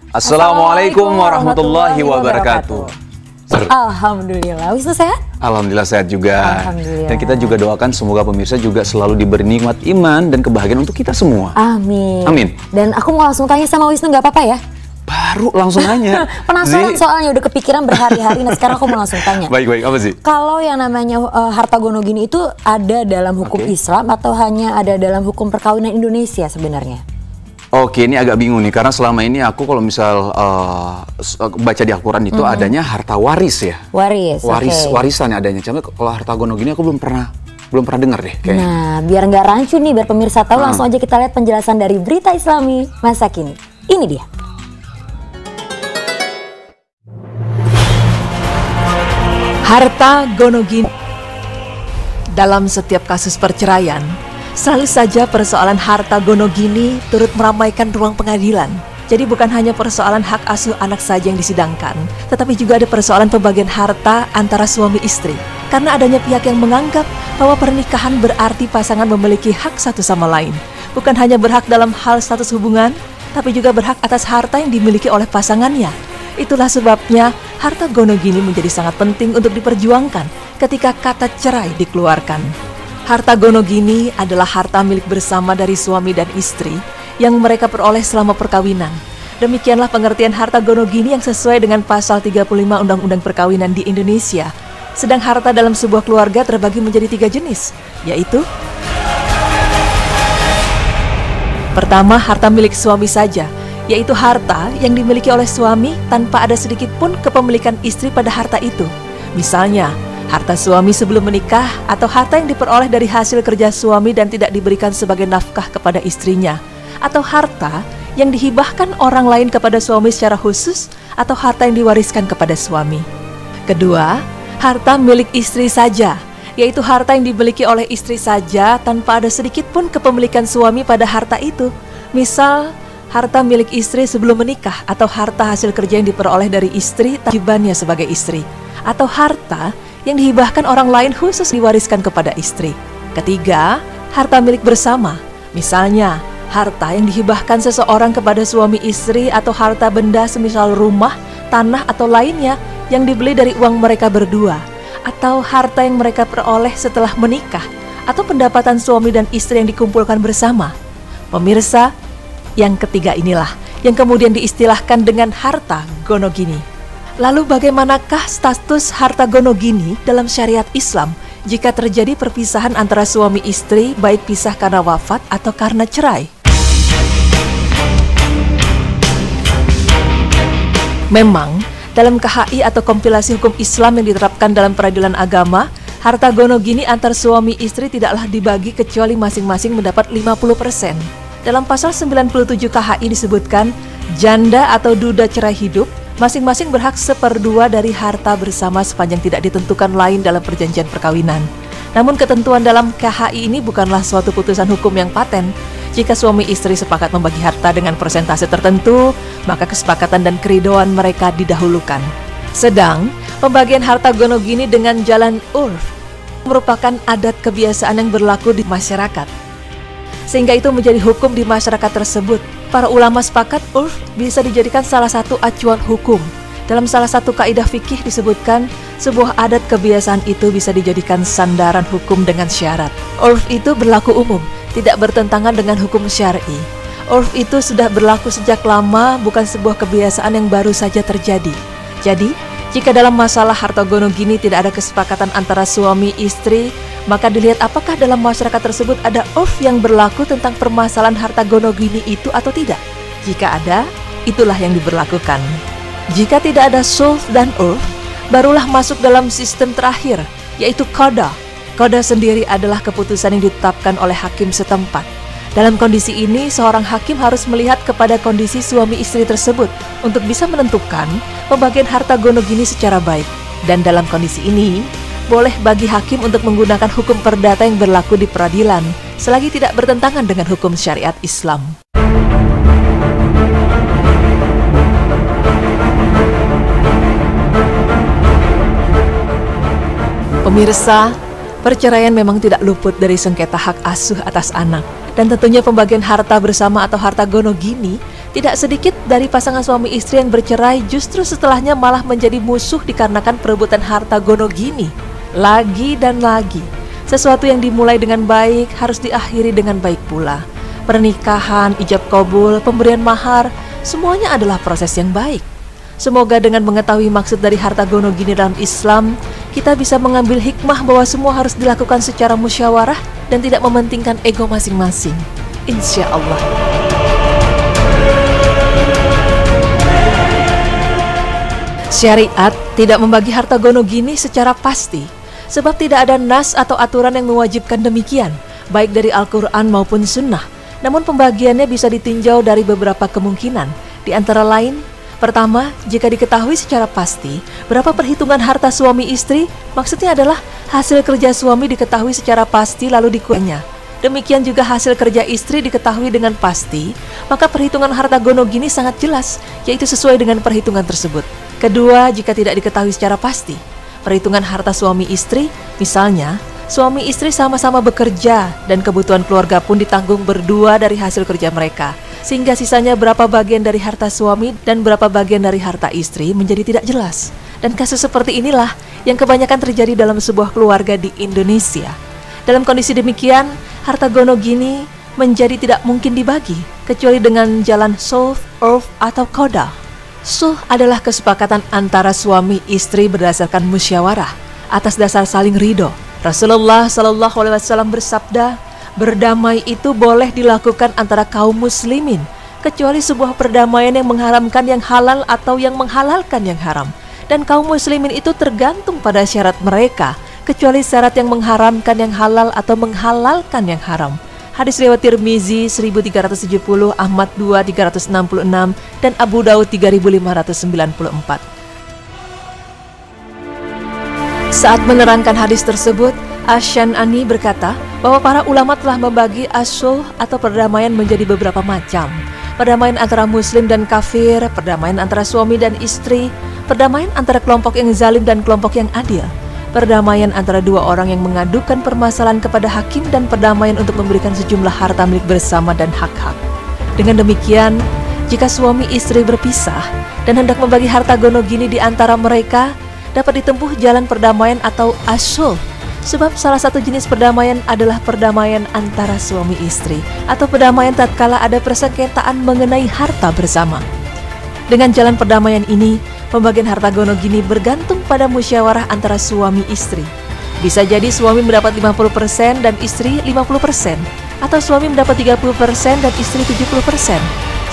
Assalamualaikum warahmatullahi wabarakatuh. Alhamdulillah, Wisnu sehat? Alhamdulillah sehat juga. Alhamdulillah. Dan kita juga doakan semoga pemirsa juga selalu diberi nikmat iman dan kebahagiaan untuk kita semua. Amin. Amin. Dan aku mau langsung tanya sama Wisnu, nggak apa-apa ya? Baru langsung nanya. Penasaran soalnya udah kepikiran berhari-hari. Nah sekarang aku mau langsung tanya. Baik, apa sih? Kalau yang namanya harta gono gini itu ada dalam hukum Islam atau hanya ada dalam hukum perkawinan Indonesia sebenarnya? Oke, ini agak bingung nih karena selama ini aku kalau misal baca di Al-Quran itu adanya harta waris ya. Warisan adanya. Cuma kalau harta gono gini aku belum pernah dengar deh kayaknya. Nah, biar nggak rancu nih, biar pemirsa tahu, langsung aja kita lihat penjelasan dari Berita Islami masa kini. Ini dia. Harta gono gini. Dalam setiap kasus perceraian, selalu saja persoalan harta gono gini turut meramaikan ruang pengadilan. Jadi bukan hanya persoalan hak asuh anak saja yang disidangkan, tetapi juga ada persoalan pembagian harta antara suami istri. Karena adanya pihak yang menganggap bahwa pernikahan berarti pasangan memiliki hak satu sama lain. Bukan hanya berhak dalam hal status hubungan, tapi juga berhak atas harta yang dimiliki oleh pasangannya. Itulah sebabnya harta gono gini menjadi sangat penting untuk diperjuangkan ketika kata cerai dikeluarkan. Harta gono gini adalah harta milik bersama dari suami dan istri yang mereka peroleh selama perkawinan. Demikianlah pengertian harta gono gini yang sesuai dengan pasal 35 Undang-Undang Perkawinan di Indonesia. Sedang harta dalam sebuah keluarga terbagi menjadi 3 jenis, yaitu: pertama, harta milik suami saja, yaitu harta yang dimiliki oleh suami tanpa ada sedikit pun kepemilikan istri pada harta itu. Misalnya, harta suami sebelum menikah atau harta yang diperoleh dari hasil kerja suami dan tidak diberikan sebagai nafkah kepada istrinya, atau harta yang dihibahkan orang lain kepada suami secara khusus, atau harta yang diwariskan kepada suami. Kedua, harta milik istri saja, yaitu harta yang dimiliki oleh istri saja tanpa ada sedikit pun kepemilikan suami pada harta itu. Misal, harta milik istri sebelum menikah atau harta hasil kerja yang diperoleh dari istri kewajibannya sebagai istri, atau harta yang dihibahkan orang lain khusus diwariskan kepada istri. Ketiga, harta milik bersama. Misalnya, harta yang dihibahkan seseorang kepada suami istri atau harta benda semisal rumah, tanah atau lainnya yang dibeli dari uang mereka berdua, atau harta yang mereka peroleh setelah menikah atau pendapatan suami dan istri yang dikumpulkan bersama. Pemirsa, yang ketiga inilah yang kemudian diistilahkan dengan harta gono gini. Lalu bagaimanakah status harta gono gini dalam syariat Islam jika terjadi perpisahan antara suami istri, baik pisah karena wafat atau karena cerai? Memang, dalam KHI atau kompilasi hukum Islam yang diterapkan dalam peradilan agama, harta gono gini antar suami istri tidaklah dibagi kecuali masing-masing mendapat 50%. Dalam pasal 97 KHI disebutkan, janda atau duda cerai hidup masing-masing berhak 1/2 dari harta bersama sepanjang tidak ditentukan lain dalam perjanjian perkawinan. Namun ketentuan dalam KHI ini bukanlah suatu putusan hukum yang paten. Jika suami istri sepakat membagi harta dengan persentase tertentu, maka kesepakatan dan keridhaan mereka didahulukan. Sedang, pembagian harta gono gini dengan jalan urf merupakan adat kebiasaan yang berlaku di masyarakat. Sehingga itu menjadi hukum di masyarakat tersebut. Para ulama sepakat urf bisa dijadikan salah satu acuan hukum. Dalam salah satu kaidah fikih disebutkan, sebuah adat kebiasaan itu bisa dijadikan sandaran hukum dengan syarat. Urf itu berlaku umum, tidak bertentangan dengan hukum syar'i. Urf itu sudah berlaku sejak lama, bukan sebuah kebiasaan yang baru saja terjadi. Jadi, jika dalam masalah harta gono gini tidak ada kesepakatan antara suami istri, maka dilihat apakah dalam masyarakat tersebut ada urf yang berlaku tentang permasalahan harta gono gini itu atau tidak. Jika ada, itulah yang diberlakukan. Jika tidak ada sulh dan urf, barulah masuk dalam sistem terakhir, yaitu qada. Qada sendiri adalah keputusan yang ditetapkan oleh hakim setempat. Dalam kondisi ini, seorang hakim harus melihat kepada kondisi suami istri tersebut untuk bisa menentukan pembagian harta gono gini secara baik. Dan dalam kondisi ini, boleh bagi hakim untuk menggunakan hukum perdata yang berlaku di peradilan selagi tidak bertentangan dengan hukum syariat Islam. Pemirsa, perceraian memang tidak luput dari sengketa hak asuh atas anak. Dan tentunya pembagian harta bersama atau harta gono gini Tidak sedikit dari pasangan suami istri yang bercerai justru setelahnya malah menjadi musuh dikarenakan perebutan harta gono gini. Lagi dan lagi, sesuatu yang dimulai dengan baik harus diakhiri dengan baik pula. Pernikahan, ijab kabul, pemberian mahar, semuanya adalah proses yang baik. Semoga dengan mengetahui maksud dari harta gono gini dalam Islam, kita bisa mengambil hikmah bahwa semua harus dilakukan secara musyawarah dan tidak mementingkan ego masing-masing. Insya Allah. Syariat tidak membagi harta gono gini secara pasti, sebab tidak ada nas atau aturan yang mewajibkan demikian, baik dari Al-Quran maupun Sunnah. Namun pembagiannya bisa ditinjau dari beberapa kemungkinan, di antara lain, pertama, jika diketahui secara pasti berapa perhitungan harta suami istri, maksudnya adalah hasil kerja suami diketahui secara pasti lalu dikuranginya. Demikian juga hasil kerja istri diketahui dengan pasti, maka perhitungan harta gono gini sangat jelas, yaitu sesuai dengan perhitungan tersebut. Kedua, jika tidak diketahui secara pasti, perhitungan harta suami istri, misalnya, suami istri sama-sama bekerja dan kebutuhan keluarga pun ditanggung berdua dari hasil kerja mereka, sehingga sisanya berapa bagian dari harta suami dan berapa bagian dari harta istri menjadi tidak jelas. Dan kasus seperti inilah yang kebanyakan terjadi dalam sebuah keluarga di Indonesia. Dalam kondisi demikian, harta gono gini menjadi tidak mungkin dibagi, kecuali dengan jalan sulh, urf, atau qada. Sulh adalah kesepakatan antara suami istri berdasarkan musyawarah atas dasar saling ridho. Rasulullah SAW bersabda, berdamai itu boleh dilakukan antara kaum muslimin, kecuali sebuah perdamaian yang mengharamkan yang halal atau yang menghalalkan yang haram. Dan kaum muslimin itu tergantung pada syarat mereka, kecuali syarat yang mengharamkan yang halal atau menghalalkan yang haram. Hadis riwayat Tirmizi 1370, Ahmad 2366, dan Abu Daud 3594. Saat menerangkan hadis tersebut, Asy-Syan'ani berkata bahwa para ulama telah membagi as-sulh atau perdamaian menjadi beberapa macam. Perdamaian antara muslim dan kafir, perdamaian antara suami dan istri, perdamaian antara kelompok yang zalim dan kelompok yang adil, perdamaian antara dua orang yang mengadukan permasalahan kepada hakim, dan perdamaian untuk memberikan sejumlah harta milik bersama dan hak-hak. Dengan demikian, jika suami istri berpisah dan hendak membagi harta gono gini di antara mereka, dapat ditempuh jalan perdamaian atau as-sulh. Sebab salah satu jenis perdamaian adalah perdamaian antara suami istri atau perdamaian tatkala ada persengketaan mengenai harta bersama. Dengan jalan perdamaian ini, pembagian harta gono gini bergantung pada musyawarah antara suami istri. Bisa jadi suami mendapat 50% dan istri 50%, atau suami mendapat 30% dan istri 70%.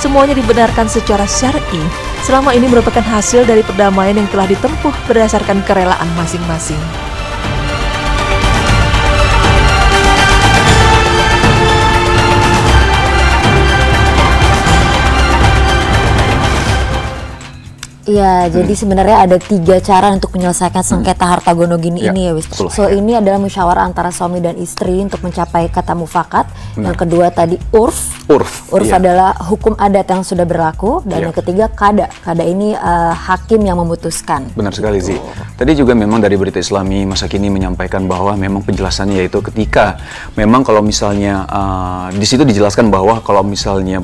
Semuanya dibenarkan secara syar'i selama ini merupakan hasil dari perdamaian yang telah ditempuh berdasarkan kerelaan masing-masing. Iya, jadi sebenarnya ada 3 cara untuk menyelesaikan sengketa harta gono gini ini ya, Wis. So ini adalah musyawarah antara suami dan istri untuk mencapai kata mufakat. Yang kedua tadi urf adalah hukum adat yang sudah berlaku, dan yang ketiga qada. Qada ini hakim yang memutuskan. Benar sekali sih. Tadi juga memang dari Berita Islami masa kini menyampaikan bahwa memang penjelasannya yaitu ketika memang kalau misalnya di situ dijelaskan bahwa kalau misalnya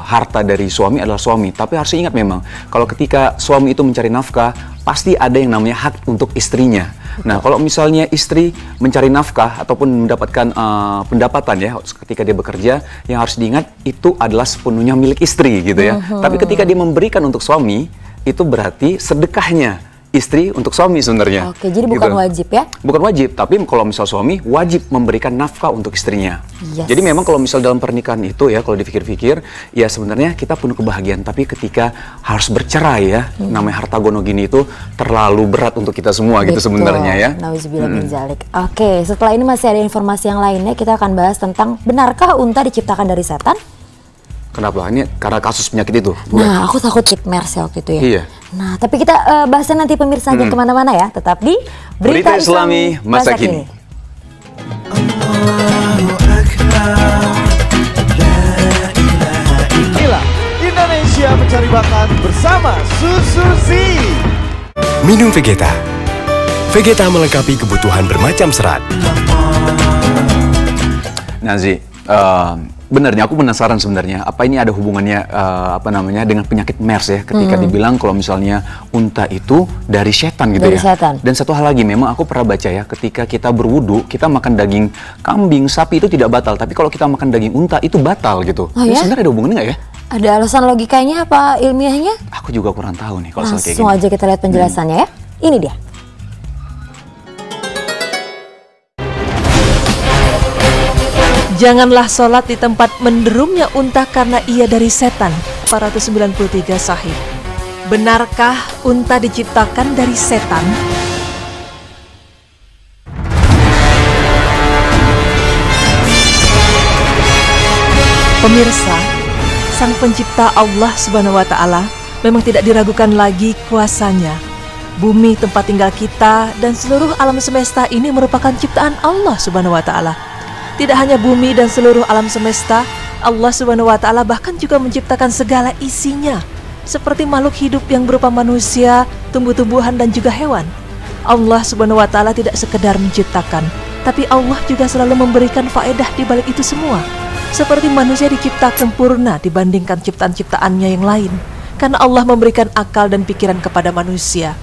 harta dari suami adalah suami, tapi harus ingat memang kalau ketika suami itu mencari nafkah, pasti ada yang namanya hak untuk istrinya. Nah, kalau misalnya istri mencari nafkah ataupun mendapatkan pendapatan ya, ketika dia bekerja, yang harus diingat itu adalah sepenuhnya milik istri gitu ya. Tapi ketika dia memberikan untuk suami, itu berarti sedekahnya istri untuk suami sebenarnya. Oke, jadi bukan wajib ya? Bukan wajib, tapi kalau misal suami wajib memberikan nafkah untuk istrinya. Jadi memang kalau misal dalam pernikahan itu ya, kalau dipikir-pikir, ya sebenarnya kita penuh kebahagiaan. Tapi ketika harus bercerai ya, namanya harta gono gini itu terlalu berat untuk kita semua gitu sebenarnya ya. Nauzubillah min dzalik. Oke, setelah ini masih ada informasi yang lainnya. Kita akan bahas tentang benarkah unta diciptakan dari setan? Kenapa? Ini karena kasus penyakit itu? Nah, aku takut MERS ya waktu itu ya. Iya. Nah, tapi kita bahasnya nanti pemirsa jangan kemana-mana ya. Tetap di Berita Islami Masa Kini. Inilah Indonesia Mencari Bakat bersama Sususi. Minum Vegeta. Vegeta melengkapi kebutuhan bermacam serat. Nazi, Benernya aku penasaran sebenarnya apa ini ada hubungannya dengan penyakit MERS ya, ketika dibilang kalau misalnya unta itu dari setan gitu ya. Setan. Dan satu hal lagi, memang aku pernah baca ya, ketika kita berwudu kita makan daging kambing, sapi itu tidak batal, tapi kalau kita makan daging unta itu batal gitu. Oh, ya? Sebenarnya ada hubungannya nggak ya? Ada alasan logikanya apa ilmiahnya? Aku juga kurang tahu nih kalau soal kayak gini. Langsung aja kita lihat penjelasannya ya. Ini dia. Janganlah sholat di tempat menderumnya unta karena ia dari setan. 493 Sahih. Benarkah unta diciptakan dari setan? Pemirsa, Sang Pencipta Allah Subhanahu wa Ta'ala memang tidak diragukan lagi kuasanya. Bumi tempat tinggal kita dan seluruh alam semesta ini merupakan ciptaan Allah Subhanahu wa Ta'ala. Tidak hanya bumi dan seluruh alam semesta, Allah Subhanahu wa Ta'ala bahkan juga menciptakan segala isinya, seperti makhluk hidup yang berupa manusia, tumbuh-tumbuhan dan juga hewan. Allah Subhanahu wa Ta'ala tidak sekedar menciptakan, tapi Allah juga selalu memberikan faedah di balik itu semua. Seperti manusia diciptakan sempurna dibandingkan ciptaan-ciptaannya yang lain, karena Allah memberikan akal dan pikiran kepada manusia.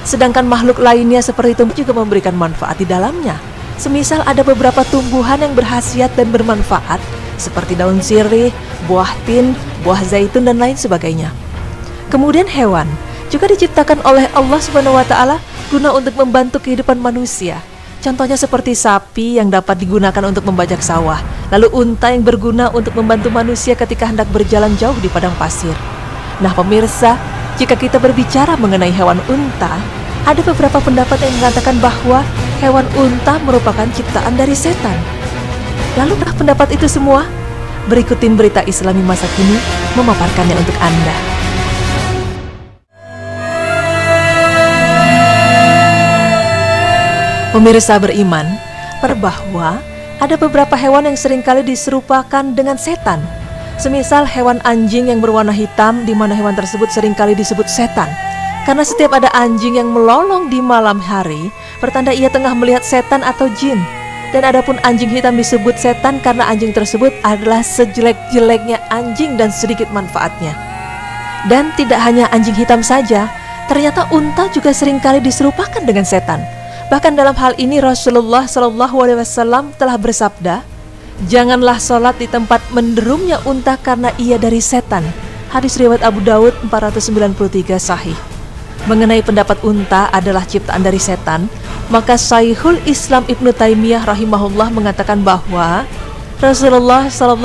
Sedangkan makhluk lainnya seperti itu juga memberikan manfaat di dalamnya. Semisal ada beberapa tumbuhan yang berkhasiat dan bermanfaat, seperti daun sirih, buah tin, buah zaitun dan lain sebagainya. Kemudian hewan juga diciptakan oleh Allah Subhanahu wa Ta'ala guna untuk membantu kehidupan manusia. Contohnya seperti sapi yang dapat digunakan untuk membajak sawah, lalu unta yang berguna untuk membantu manusia ketika hendak berjalan jauh di padang pasir. Nah pemirsa, jika kita berbicara mengenai hewan unta, ada beberapa pendapat yang mengatakan bahwa hewan unta merupakan ciptaan dari setan. Lalu pendapat itu semua? Berikut tim Berita Islami Masa Kini memaparkannya untuk Anda. Pemirsa beriman, bahwa ada beberapa hewan yang seringkali diserupakan dengan setan. Semisal hewan anjing yang berwarna hitam, di mana hewan tersebut seringkali disebut setan. Karena setiap ada anjing yang melolong di malam hari, pertanda ia tengah melihat setan atau jin. Dan adapun anjing hitam disebut setan karena anjing tersebut adalah sejelek-jeleknya anjing dan sedikit manfaatnya. Dan tidak hanya anjing hitam saja, ternyata unta juga seringkali diserupakan dengan setan. Bahkan dalam hal ini Rasulullah SAW telah bersabda, "Janganlah sholat di tempat menderumnya unta karena ia dari setan." Hadis riwayat Abu Daud 493 Sahih. Mengenai pendapat unta adalah ciptaan dari setan, maka Syekhul Islam Ibnu Taimiyah rahimahullah mengatakan bahwa Rasulullah SAW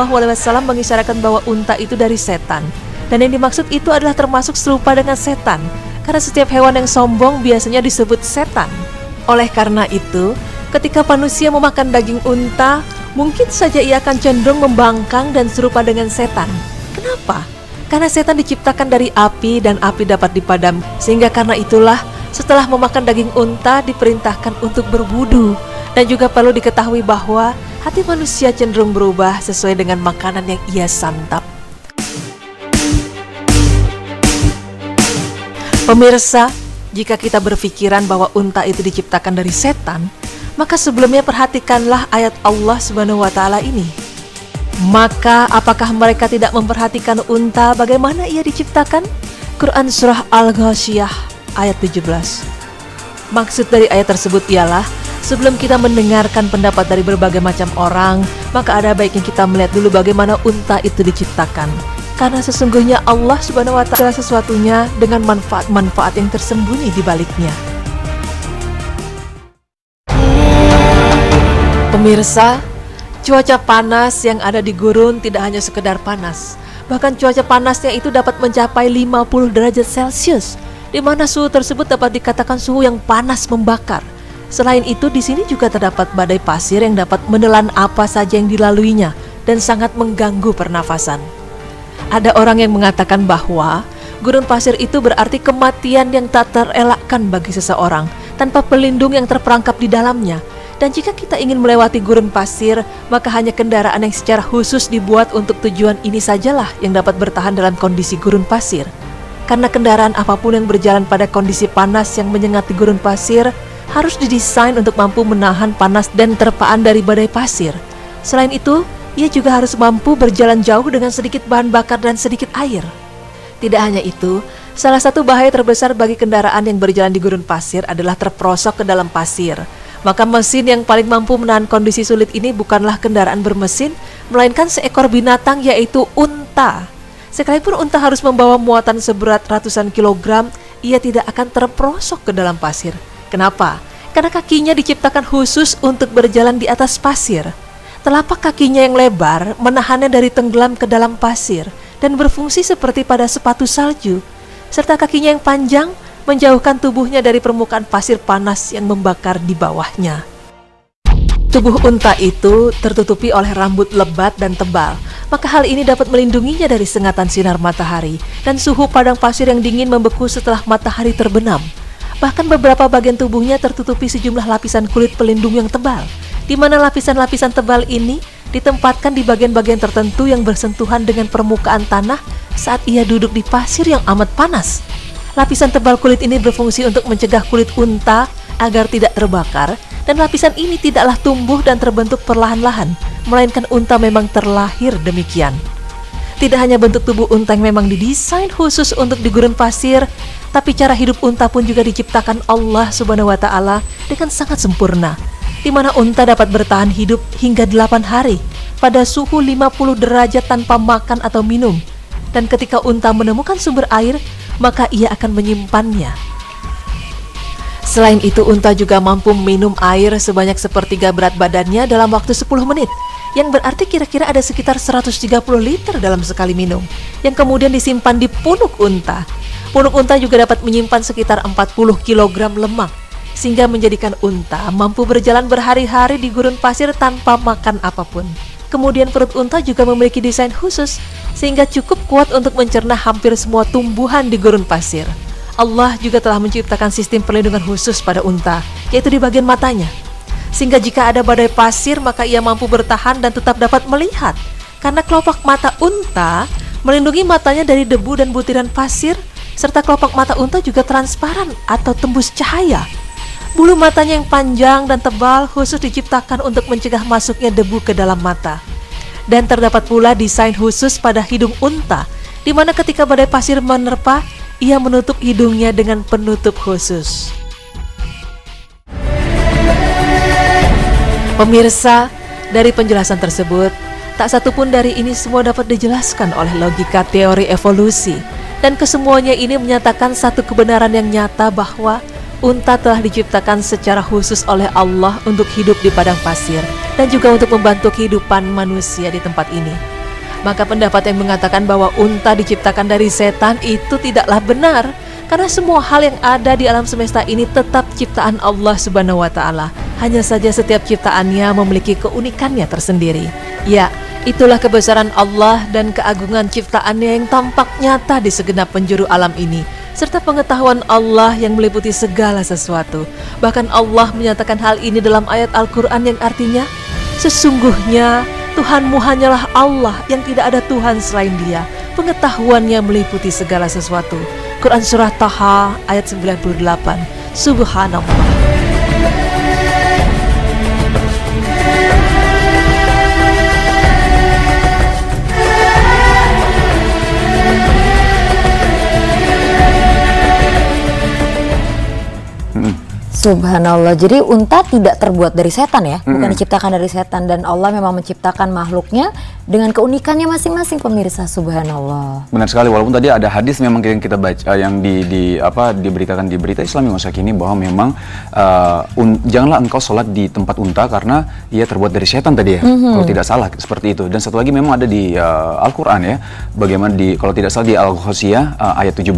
mengisyaratkan bahwa unta itu dari setan, dan yang dimaksud itu adalah termasuk serupa dengan setan, karena setiap hewan yang sombong biasanya disebut setan. Oleh karena itu, ketika manusia memakan daging unta, mungkin saja ia akan cenderung membangkang dan serupa dengan setan. Kenapa? Karena setan diciptakan dari api dan api dapat dipadam. Sehingga karena itulah setelah memakan daging unta diperintahkan untuk berwudu. Dan juga perlu diketahui bahwa hati manusia cenderung berubah sesuai dengan makanan yang ia santap. Pemirsa, jika kita berpikiran bahwa unta itu diciptakan dari setan, maka sebelumnya perhatikanlah ayat Allah Subhanahu wa Ta'ala ini. Maka apakah mereka tidak memperhatikan unta bagaimana ia diciptakan? Quran Surah Al-Ghasyiyah ayat 17. Maksud dari ayat tersebut ialah, sebelum kita mendengarkan pendapat dari berbagai macam orang, maka ada baiknya kita melihat dulu bagaimana unta itu diciptakan. Karena sesungguhnya Allah Subhanahu wa Ta'ala sesuatunya dengan manfaat-manfaat yang tersembunyi di baliknya. Pemirsa, cuaca panas yang ada di gurun tidak hanya sekedar panas. Bahkan cuaca panasnya itu dapat mencapai 50 derajat Celcius, di mana suhu tersebut dapat dikatakan suhu yang panas membakar. Selain itu, di sini juga terdapat badai pasir yang dapat menelan apa saja yang dilaluinya dan sangat mengganggu pernafasan. Ada orang yang mengatakan bahwa gurun pasir itu berarti kematian yang tak terelakkan bagi seseorang tanpa pelindung yang terperangkap di dalamnya. Dan jika kita ingin melewati gurun pasir, maka hanya kendaraan yang secara khusus dibuat untuk tujuan ini sajalah yang dapat bertahan dalam kondisi gurun pasir. Karena kendaraan apapun yang berjalan pada kondisi panas yang menyengat di gurun pasir harus didesain untuk mampu menahan panas dan terpaan dari badai pasir. Selain itu, ia juga harus mampu berjalan jauh dengan sedikit bahan bakar dan sedikit air. Tidak hanya itu, salah satu bahaya terbesar bagi kendaraan yang berjalan di gurun pasir adalah terperosok ke dalam pasir. Maka mesin yang paling mampu menahan kondisi sulit ini bukanlah kendaraan bermesin, melainkan seekor binatang yaitu unta. Sekalipun unta harus membawa muatan seberat ratusan kilogram, ia tidak akan terperosok ke dalam pasir. Kenapa? Karena kakinya diciptakan khusus untuk berjalan di atas pasir. Telapak kakinya yang lebar menahannya dari tenggelam ke dalam pasir dan berfungsi seperti pada sepatu salju, serta kakinya yang panjang menjauhkan tubuhnya dari permukaan pasir panas yang membakar di bawahnya. Tubuh unta itu tertutupi oleh rambut lebat dan tebal, maka hal ini dapat melindunginya dari sengatan sinar matahari dan suhu padang pasir yang dingin membeku setelah matahari terbenam. Bahkan beberapa bagian tubuhnya tertutupi sejumlah lapisan kulit pelindung yang tebal, di mana lapisan-lapisan tebal ini ditempatkan di bagian-bagian tertentu yang bersentuhan dengan permukaan tanah saat ia duduk di pasir yang amat panas. Lapisan tebal kulit ini berfungsi untuk mencegah kulit unta agar tidak terbakar, dan lapisan ini tidaklah tumbuh dan terbentuk perlahan-lahan, melainkan unta memang terlahir demikian. Tidak hanya bentuk tubuh unta yang memang didesain khusus untuk di gurun pasir, tapi cara hidup unta pun juga diciptakan Allah Subhanahu wa Ta'ala dengan sangat sempurna, di mana unta dapat bertahan hidup hingga 8 hari pada suhu 50 derajat tanpa makan atau minum. Dan ketika unta menemukan sumber air, maka ia akan menyimpannya. Selain itu, unta juga mampu minum air sebanyak sepertiga berat badannya dalam waktu 10 menit, yang berarti kira-kira ada sekitar 130 liter dalam sekali minum, yang kemudian disimpan di punuk unta. Punuk unta juga dapat menyimpan sekitar 40 kg lemak, sehingga menjadikan unta mampu berjalan berhari-hari di gurun pasir tanpa makan apapun. Kemudian perut unta juga memiliki desain khusus, sehingga cukup kuat untuk mencerna hampir semua tumbuhan di gurun pasir. Allah juga telah menciptakan sistem perlindungan khusus pada unta, yaitu di bagian matanya, sehingga jika ada badai pasir maka ia mampu bertahan dan tetap dapat melihat, karena kelopak mata unta melindungi matanya dari debu dan butiran pasir, serta kelopak mata unta juga transparan atau tembus cahaya. Bulu matanya yang panjang dan tebal khusus diciptakan untuk mencegah masuknya debu ke dalam mata. Dan terdapat pula desain khusus pada hidung unta, di mana ketika badai pasir menerpa, ia menutup hidungnya dengan penutup khusus. Pemirsa, dari penjelasan tersebut, tak satupun dari ini semua dapat dijelaskan oleh logika teori evolusi, dan kesemuanya ini menyatakan satu kebenaran yang nyata bahwa unta telah diciptakan secara khusus oleh Allah untuk hidup di padang pasir dan juga untuk membantu kehidupan manusia di tempat ini. Maka pendapat yang mengatakan bahwa unta diciptakan dari setan itu tidaklah benar, karena semua hal yang ada di alam semesta ini tetap ciptaan Allah Subhanahu wa Ta'ala. Hanya saja setiap ciptaannya memiliki keunikannya tersendiri. Ya, itulah kebesaran Allah dan keagungan ciptaannya yang tampak nyata di segenap penjuru alam ini, serta pengetahuan Allah yang meliputi segala sesuatu. Bahkan Allah menyatakan hal ini dalam ayat Al-Quran yang artinya, sesungguhnya Tuhanmu hanyalah Allah yang tidak ada Tuhan selain Dia. Pengetahuannya meliputi segala sesuatu. Quran Surah Taha ayat 98. Subhanallah. Subhanallah, jadi unta tidak terbuat dari setan ya, bukan diciptakan dari setan, dan Allah memang menciptakan makhluknya dengan keunikannya masing-masing, pemirsa. Subhanallah. Benar sekali, walaupun tadi ada hadis memang yang kita baca, yang diberitakan di berita Islam yang masa kini bahwa memang janganlah engkau sholat di tempat unta karena ia terbuat dari setan tadi ya, kalau tidak salah seperti itu. Dan satu lagi memang ada di Al-Quran ya, bagaimana kalau tidak salah di Al-Ghosiyah ayat 17.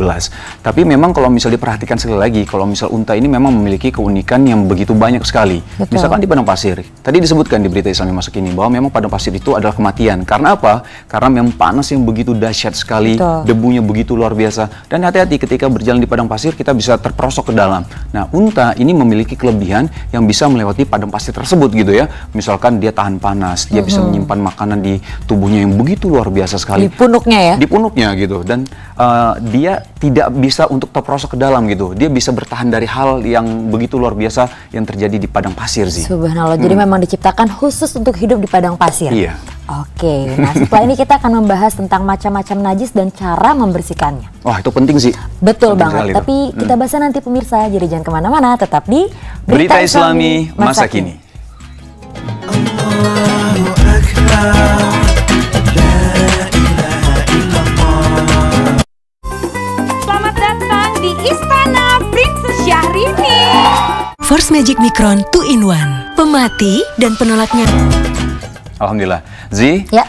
Tapi memang kalau misal diperhatikan sekali lagi, kalau misal unta ini memang memiliki keunikan yang begitu banyak sekali. Betul. Misalkan di padang pasir, tadi disebutkan di berita Islam yang masa kini bahwa memang padang pasir itu adalah kematian. kebersihan. Karena apa? Karena memang panas yang begitu dahsyat sekali, debunya begitu luar biasa. Dan hati-hati ketika berjalan di padang pasir, kita bisa terperosok ke dalam. Nah, unta ini memiliki kelebihan yang bisa melewati padang pasir tersebut gitu ya. Misalkan dia tahan panas, dia bisa menyimpan makanan di tubuhnya yang begitu luar biasa sekali. Di punuknya ya? Di punuknya gitu. Dan dia tidak bisa untuk terperosok ke dalam gitu. Dia bisa bertahan dari hal yang begitu luar biasa yang terjadi di padang pasir sih. Subhanallah, jadi memang diciptakan khusus untuk hidup di padang pasir. Iya. Oke, nah setelah ini kita akan membahas tentang macam-macam najis dan cara membersihkannya. Wah, itu penting sih. Betul banget, tapi kita bahas nanti pemirsa, jadi jangan kemana-mana, tetap di Berita Islami Masa Kini. Selamat datang di Istana Princess Syahrini. Force Magic Micron 2-in-1, pemati dan penolaknya. Alhamdulillah. Zi, ya.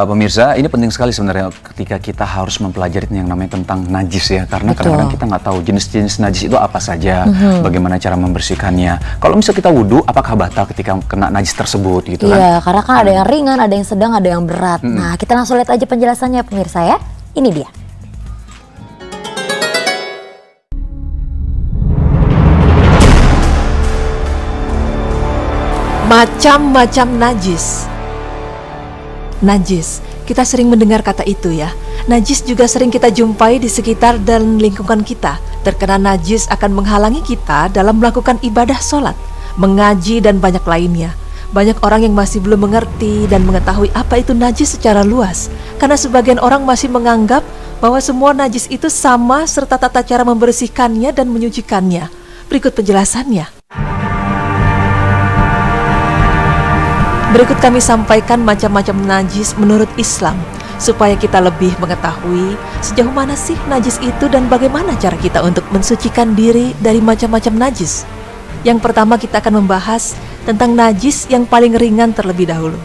Pemirsa, ini penting sekali sebenarnya ketika kita harus mempelajari yang namanya tentang najis ya. Karena kadang-kadang kita nggak tahu jenis-jenis najis itu apa saja, bagaimana cara membersihkannya. Kalau misalnya kita wudhu, apakah batal ketika kena najis tersebut gitu kan? Iya, karena kan ada yang ringan, ada yang sedang, ada yang berat. Nah, kita langsung lihat aja penjelasannya pemirsa ya. Ini dia. Macam-macam najis. Najis, kita sering mendengar kata itu ya. Najis juga sering kita jumpai di sekitar dan lingkungan kita. Terkena najis akan menghalangi kita dalam melakukan ibadah sholat, mengaji, dan banyak lainnya. Banyak orang yang masih belum mengerti dan mengetahui apa itu najis secara luas. Karena sebagian orang masih menganggap bahwa semua najis itu sama serta tata cara membersihkannya dan menyucikannya. Berikut penjelasannya. Berikut kami sampaikan macam-macam najis menurut Islam, supaya kita lebih mengetahui sejauh mana sih najis itu dan bagaimana cara kita untuk mensucikan diri dari macam-macam najis. Yang pertama kita akan membahas tentang najis yang paling ringan terlebih dahulu.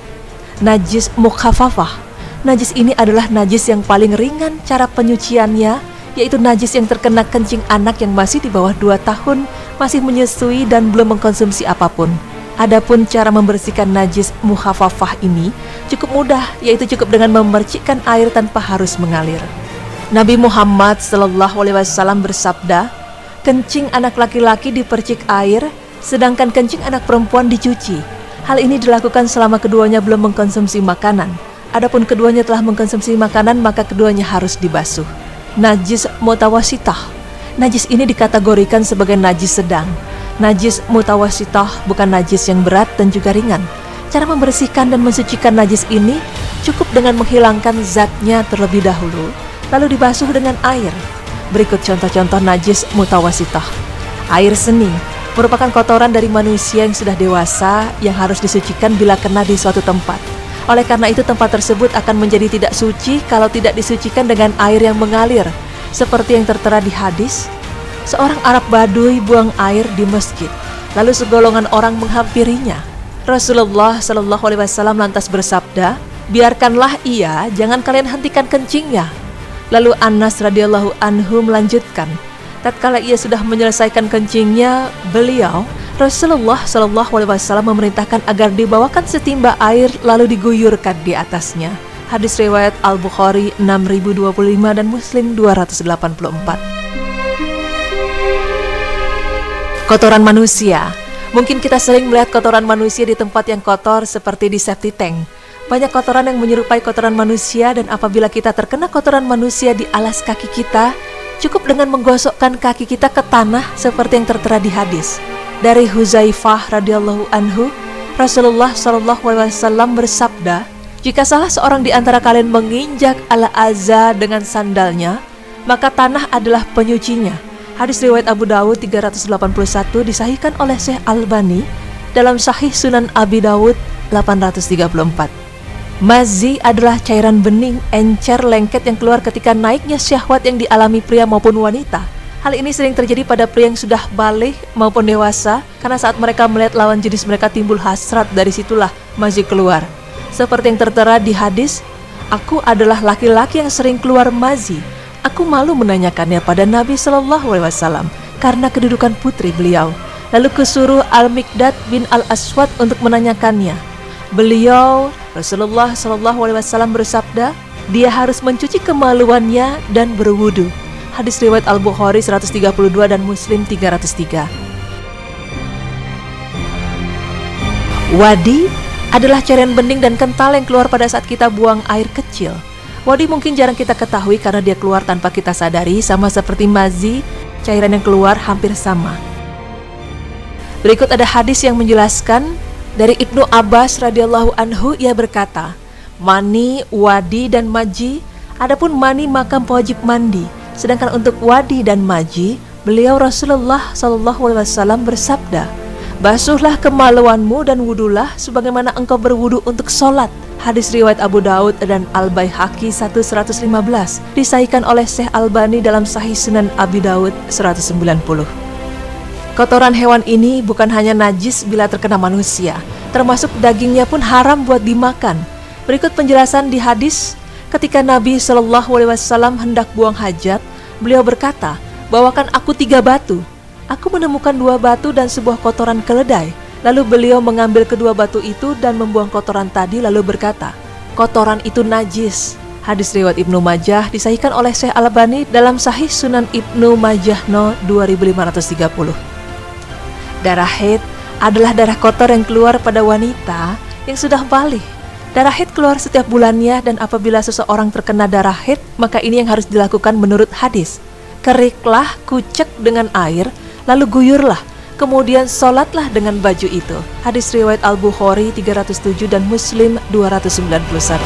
Najis mukhafafah. Najis ini adalah najis yang paling ringan cara penyuciannya, yaitu najis yang terkena kencing anak yang masih di bawah 2 tahun, masih menyusui dan belum mengkonsumsi apapun. Adapun cara membersihkan najis mukhafafah ini cukup mudah, yaitu cukup dengan memercikkan air tanpa harus mengalir. Nabi Muhammad SAW bersabda, kencing anak laki-laki dipercik air, sedangkan kencing anak perempuan dicuci. Hal ini dilakukan selama keduanya belum mengkonsumsi makanan. Adapun keduanya telah mengkonsumsi makanan, maka keduanya harus dibasuh. Najis mutawasitah. Najis ini dikategorikan sebagai najis sedang. Najis mutawasitah bukan najis yang berat dan juga ringan. Cara membersihkan dan mensucikan najis ini cukup dengan menghilangkan zatnya terlebih dahulu, lalu dibasuh dengan air. Berikut contoh-contoh najis mutawasitah. Air seni merupakan kotoran dari manusia yang sudah dewasa yang harus disucikan bila kena di suatu tempat. Oleh karena itu tempat tersebut akan menjadi tidak suci kalau tidak disucikan dengan air yang mengalir. Seperti yang tertera di hadis, seorang Arab Baduy buang air di masjid, lalu segolongan orang menghampirinya. Rasulullah SAW lantas bersabda, biarkanlah ia, jangan kalian hentikan kencingnya. Lalu Anas radhiyallahu anhu melanjutkan, tatkala ia sudah menyelesaikan kencingnya, beliau Rasulullah SAW memerintahkan agar dibawakan setimba air lalu diguyurkan di atasnya. Hadis riwayat Al-Bukhari 6025 dan Muslim 284. Kotoran manusia. Mungkin kita sering melihat kotoran manusia di tempat yang kotor seperti di septic tank. Banyak kotoran yang menyerupai kotoran manusia, dan apabila kita terkena kotoran manusia di alas kaki kita, cukup dengan menggosokkan kaki kita ke tanah seperti yang tertera di hadis. Dari Huzaifah radhiyallahu anhu, Rasulullah SAW bersabda, jika salah seorang di antara kalian menginjak al-azza dengan sandalnya, maka tanah adalah penyucinya. Hadis riwayat Abu Dawud 381 disahihkan oleh Syekh Albani dalam Sahih Sunan Abi Dawud 834. Mazi adalah cairan bening, encer, lengket yang keluar ketika naiknya syahwat yang dialami pria maupun wanita. Hal ini sering terjadi pada pria yang sudah balik maupun dewasa, karena saat mereka melihat lawan jenis mereka timbul hasrat, dari situlah mazi keluar. Seperti yang tertera di hadis, aku adalah laki-laki yang sering keluar mazi. Aku malu menanyakannya pada Nabi SAW karena kedudukan putri beliau. Lalu kusuruh Al-Miqdad bin Al-Aswad untuk menanyakannya. Beliau, Rasulullah SAW bersabda, dia harus mencuci kemaluannya dan berwudu. Hadis riwayat Al-Bukhari 132 dan Muslim 303. Wadi adalah cairan bening dan kental yang keluar pada saat kita buang air kecil. Wadi mungkin jarang kita ketahui karena dia keluar tanpa kita sadari, sama seperti mazi, cairan yang keluar hampir sama. Berikut ada hadis yang menjelaskan dari Ibnu Abbas radhiyallahu anhu, ia berkata, mani, wadi, dan maji, adapun mani maka wajib mandi. Sedangkan untuk wadi dan maji, beliau Rasulullah SAW bersabda, basuhlah kemaluanmu dan wudulah sebagaimana engkau berwudu untuk sholat. Hadis riwayat Abu Daud dan Al-Baihaqi 1115, disahihkan oleh Syekh Albani dalam Sahih Sunan Abi Daud 190. Kotoran hewan ini bukan hanya najis bila terkena manusia, termasuk dagingnya pun haram buat dimakan. Berikut penjelasan di hadis, ketika Nabi SAW hendak buang hajat, beliau berkata, bawakan aku 3 batu. Aku menemukan 2 batu dan sebuah kotoran keledai. Lalu beliau mengambil kedua batu itu dan membuang kotoran tadi, lalu berkata, kotoran itu najis. Hadis riwayat Ibnu Majah disahihkan oleh Syekh Albani dalam Sahih Sunan Ibnu Majah no 2530. Darah haid adalah darah kotor yang keluar pada wanita yang sudah balik. Darah haid keluar setiap bulannya, dan apabila seseorang terkena darah haid, maka ini yang harus dilakukan menurut hadis. Keriklah kucek dengan air, lalu guyurlah, kemudian sholatlah dengan baju itu. Hadis riwayat Al-Bukhari 307 dan Muslim 291.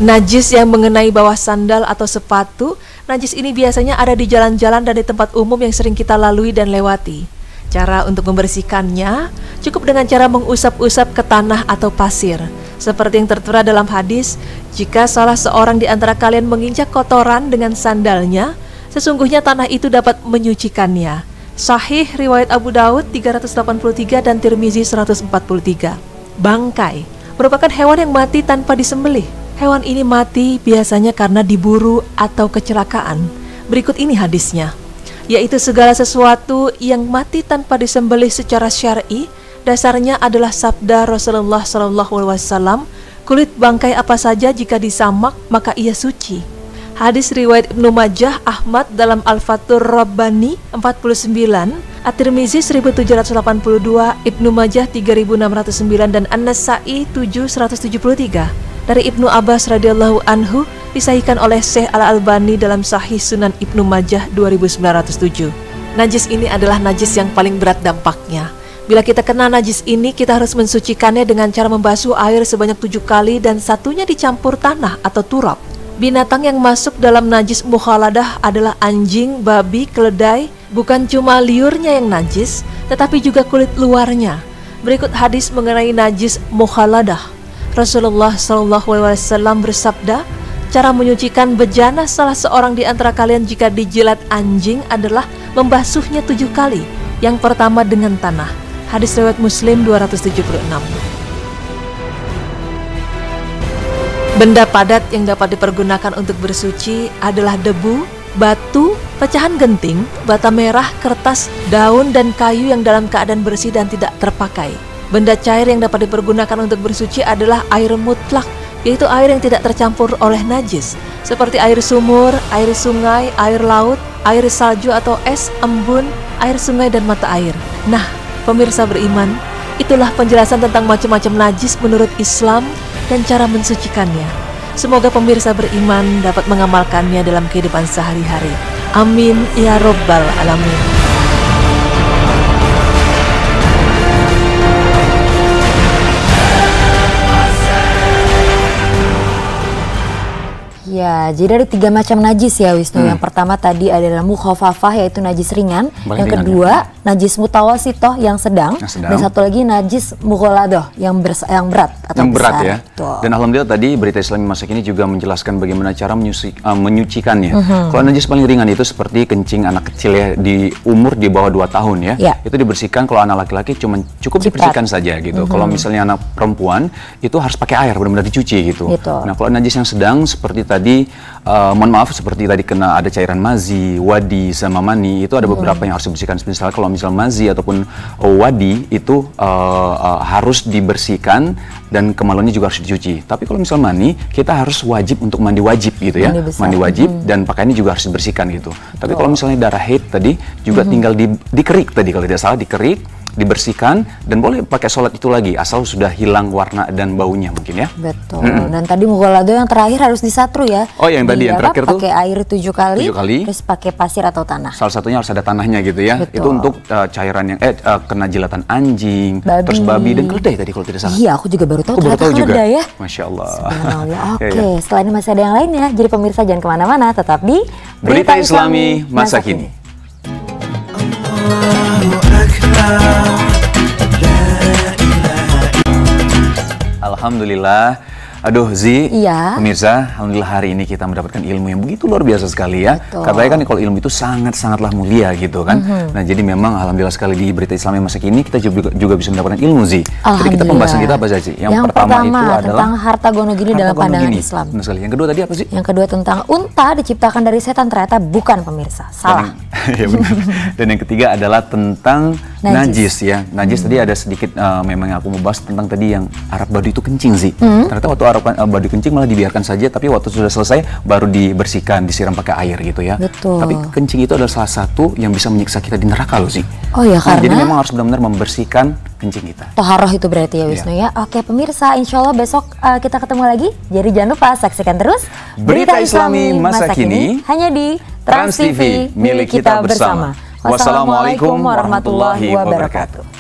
Najis yang mengenai bawah sandal atau sepatu, najis ini biasanya ada di jalan-jalan dan di tempat umum yang sering kita lalui dan lewati. Cara untuk membersihkannya cukup dengan cara mengusap-usap ke tanah atau pasir. Seperti yang tertera dalam hadis, jika salah seorang di antara kalian menginjak kotoran dengan sandalnya, sesungguhnya tanah itu dapat menyucikannya. Sahih riwayat Abu Daud 383 dan Tirmizi 143. Bangkai merupakan hewan yang mati tanpa disembelih. Hewan ini mati biasanya karena diburu atau kecelakaan. Berikut ini hadisnya, yaitu segala sesuatu yang mati tanpa disembelih secara syar'i, dasarnya adalah sabda Rasulullah SAW, kulit bangkai apa saja jika disamak maka ia suci. Hadis riwayat Ibnu Majah Ahmad dalam Al-Fathur Rabbani 49, At-Tirmizi 1782, Ibnu Majah 3609 dan An-Nasa'i 7173. Dari Ibnu Abbas radhiyallahu anhu disahihkan oleh Syekh Al-Albani dalam Sahih Sunan Ibnu Majah 2907. Najis ini adalah najis yang paling berat dampaknya. Bila kita kena najis ini, kita harus mensucikannya dengan cara membasuh air sebanyak 7 kali dan satunya dicampur tanah atau turab. Binatang yang masuk dalam najis mukhaladah adalah anjing, babi, keledai. Bukan cuma liurnya yang najis, tetapi juga kulit luarnya. Berikut hadis mengenai najis mukhaladah. Rasulullah SAW bersabda, cara menyucikan bejana salah seorang di antara kalian jika dijilat anjing adalah membasuhnya 7 kali. Yang pertama dengan tanah. Hadis riwayat Muslim 276. Benda padat yang dapat dipergunakan untuk bersuci adalah debu, batu, pecahan genting, bata merah, kertas, daun, dan kayu yang dalam keadaan bersih dan tidak terpakai. Benda cair yang dapat dipergunakan untuk bersuci adalah air mutlak, yaitu air yang tidak tercampur oleh najis, seperti air sumur, air sungai, air laut, air salju atau es, embun, air sungai, dan mata air. Nah, pemirsa beriman, itulah penjelasan tentang macam-macam najis menurut Islam dan cara mensucikannya. Semoga pemirsa beriman dapat mengamalkannya dalam kehidupan sehari-hari. Amin ya Rabbal Alamin. Ya, jadi ada 3 macam najis ya Wisnu. Yang pertama tadi adalah mukhafafah, yaitu najis ringan. Yang kedua najis mutawasitoh yang sedang. Dan satu lagi najis mughaladoh yang berat atau yang besar. Berat ya. Tuh. Dan alhamdulillah tadi berita Islam Masak ini juga menjelaskan bagaimana cara menyucikannya. Kalau najis paling ringan itu seperti kencing anak kecil ya, di umur di bawah 2 tahun ya. Itu dibersihkan. Kalau anak laki-laki cukup dibersihkan saja gitu. Kalau misalnya anak perempuan itu harus pakai air, benar-benar dicuci gitu. Nah, kalau najis yang sedang seperti tadi tadi mohon maaf seperti tadi kena ada cairan mazi, wadi sama mani, itu ada beberapa yang harus dibersihkan. Misalnya kalau misal mazi ataupun wadi itu harus dibersihkan dan kemaluannya juga harus dicuci. Tapi kalau misal mani, kita harus wajib untuk mandi wajib gitu ya. Mandi wajib dan pakaiannya juga harus dibersihkan gitu. Tapi kalau misalnya darah haid tadi juga tinggal dikerik tadi kalau tidak salah, dikerik, dibersihkan, dan boleh pakai sholat itu lagi asal sudah hilang warna dan baunya mungkin ya. Betul. Dan tadi mughalladhah yang terakhir harus disatru ya. Oh, yang tadi yang terakhir tuh pakai air 7 kali, terus pakai pasir atau tanah. Salah satunya harus ada tanahnya gitu ya. Betul. Itu untuk cairan yang kena jilatan anjing, terus babi dan keledai tadi kalau tidak salah. Iya, aku juga baru tahu. Aku baru tahu juga. Ya. Masya Allah. Oke, setelah ini masih ada yang lain ya. Jadi pemirsa jangan kemana-mana, tetap di Berita Islami Masa Kini. Alhamdulillah. Aduh Zi, pemirsa, alhamdulillah hari ini kita mendapatkan ilmu yang begitu luar biasa sekali ya. Katanya kan kalau ilmu itu sangat-sangatlah mulia gitu kan. Nah jadi memang alhamdulillah sekali di Berita Islami Masa Kini kita juga bisa mendapatkan ilmu Zi. Jadi kita pembahasan kita apa saja? Yang pertama itu adalah tentang harta gono gini dalam pandangan Islam. Benar sekali. Yang kedua tadi apa sih? Yang kedua tentang unta diciptakan dari setan, ternyata bukan pemirsa. Salah. Ya benar. Dan yang ketiga adalah tentang najis ya. Najis tadi ada sedikit memang yang aku mau bahas tentang tadi yang Arab Badu itu kencing Zi. Ternyata waktu Arab Badu kencing malah dibiarkan saja, tapi waktu sudah selesai baru dibersihkan, disiram pakai air gitu ya. Betul. Tapi kencing itu adalah salah satu yang bisa menyiksa kita di neraka loh sih. Oh ya, karena jadi memang harus benar-benar membersihkan kencing kita. Toharoh itu berarti ya Wisnu ya. Oke pemirsa, insya Allah besok kita ketemu lagi. Jadi jangan lupa saksikan terus Berita Islami Masa Kini hanya di Trans TV milik kita bersama. Wassalamualaikum warahmatullahi wabarakatuh.